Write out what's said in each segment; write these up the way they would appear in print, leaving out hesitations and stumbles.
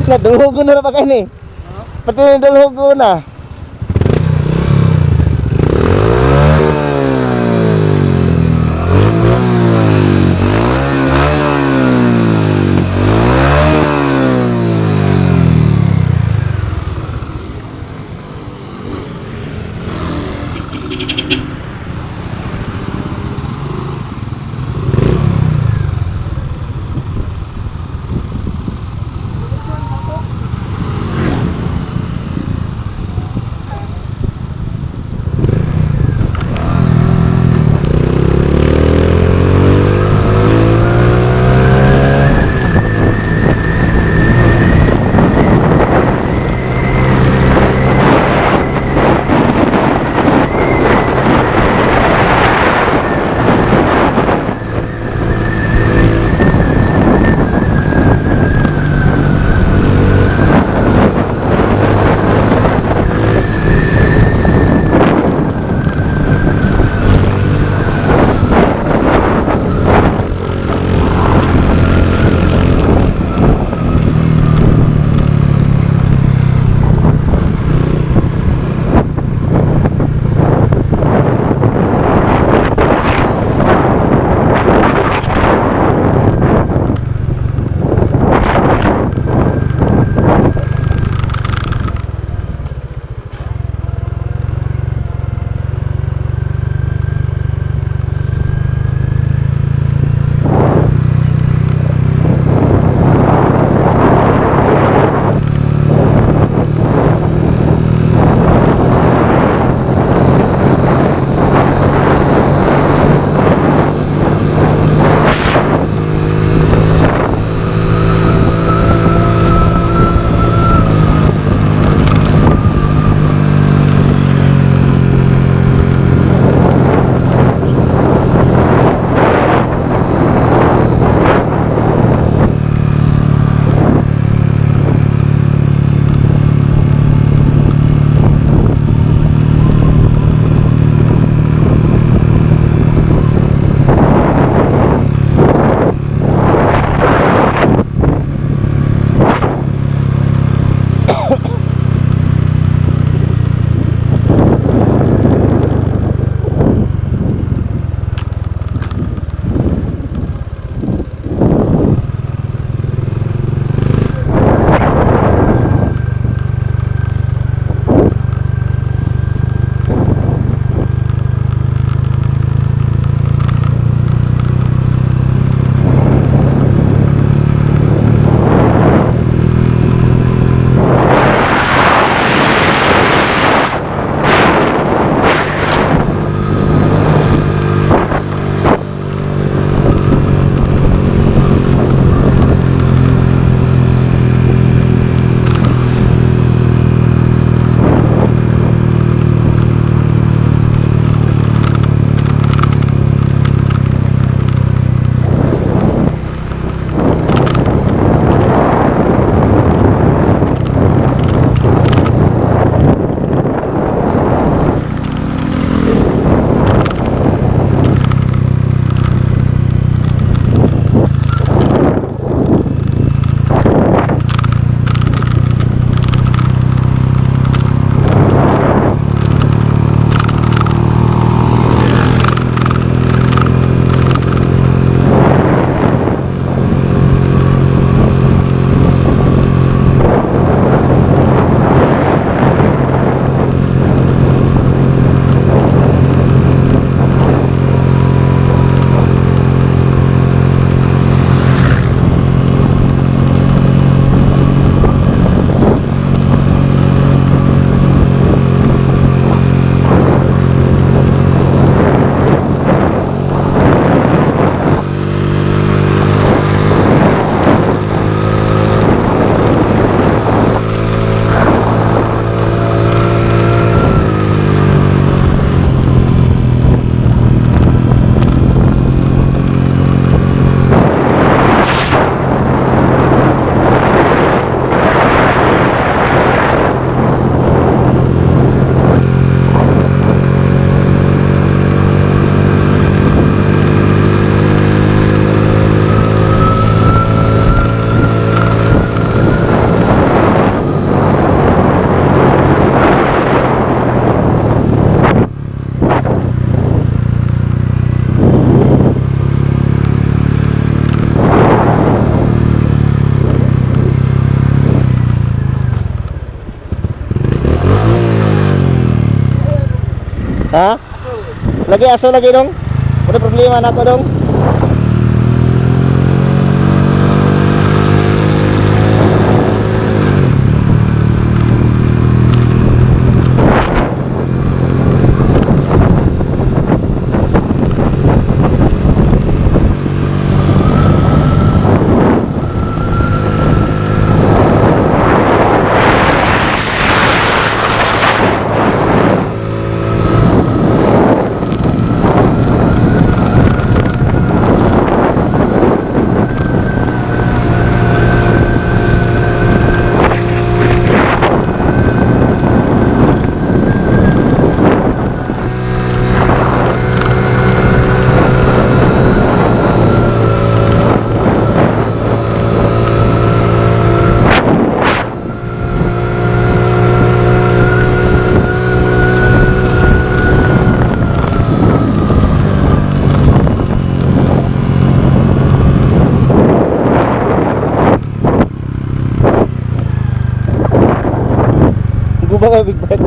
Nadulhog ko na ba kayo ni? Pati nadulhog ko na. Ha? Lagi aso lagi dong. Ada problema na ako dong. Gubang ang big bike.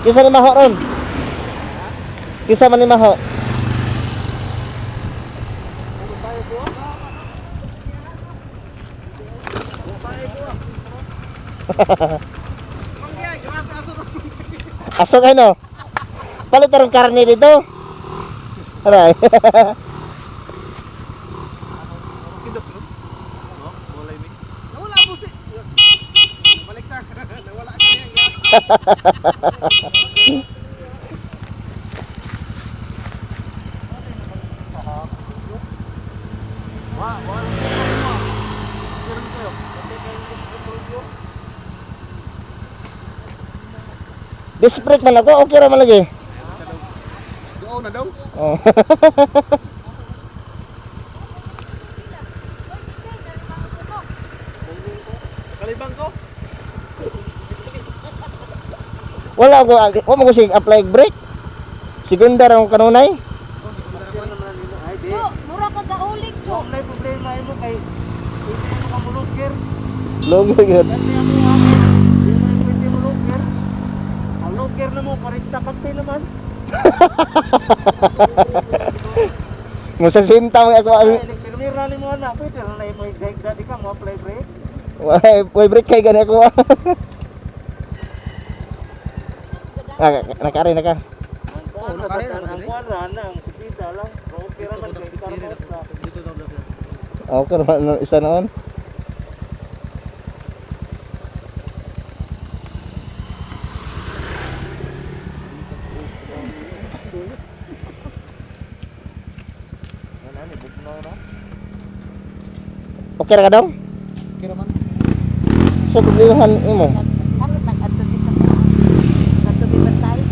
Kisa ni Maho ron? Kisa man ni Maho? Aso kayo no? Palit tarong karne dito. Aray. Nawala po si. Balik na. Nawala na yan. Disc brake man ako, okay ra man lagi. Doon na daw. Oh. Kalibang ko. Wala mo ko sig apply brake. Segunda ra mo kanunay. Mura ka gaulik ko. May problema mo kay hindi mo kamulugir. Logo yun. Kasi mo hindi mo lugir. Ang lugir na mo parikta kape naman. Mo sa sinta mo ako ang Pero rally mo na pwede na mo i-guide dati ka mo apply brake. way brake kay gani ako. Nakari na ka. Ang kuwan na ang sipita lang. Okay ra man kay karmo sa dito daw daw. Okay ra isa noon. Okay ra ka daw? Kira man. Sa problemahan imo. Ano nag-ato dito? Ato dito tayo.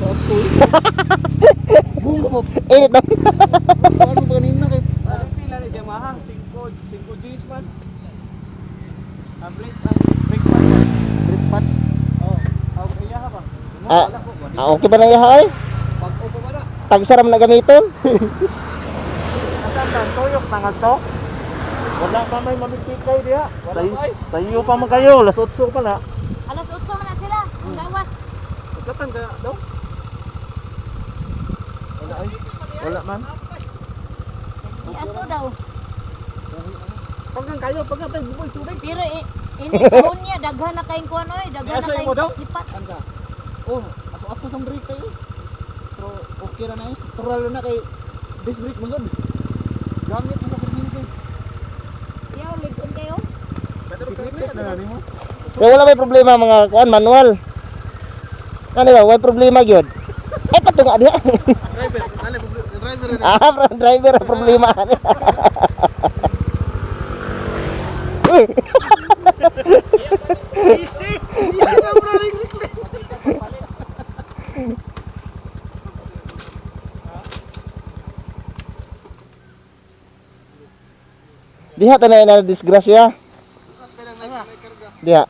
Asoy. Bungo po. Init daw. Ano ba kanina kay? Ang pila ni Yamaha, 5 Gs man. Ang brake pad. Brake pad. Oh, ang iya ba? Okay ba na yaha ay? Pag upo ba na? Tagsaram na gamiton. Asan tan tuyok tangag to? Wala pa may mamikikay diha. Sayo pa man kayo, las 8 pa na. Alas 8 man na sila. Ang lawas. Pagkatan ka daw? Wala ay. Wala man. May aso daw. Pagkan kayo, pagkan tayo bukoy tubig. Pero ini taon niya, daghan na kayong kuwan oy. Daghan May na aso kayong mo daw? sipat. Anda. Oh, aso sang brake kayo. Pero okay ra na eh. Tural na kay disc brake man gud. Gamit mo sa kuryente. Yaw, ligon kayo. Repeat na ni mo. Pero wala may problema mga kuan manual. Ano ba? Way problema gyud. Patunga diha. Driver, dali driver na. Driver ang problema. Easy na bro ring. Diha tanay na disgrasya. Diha.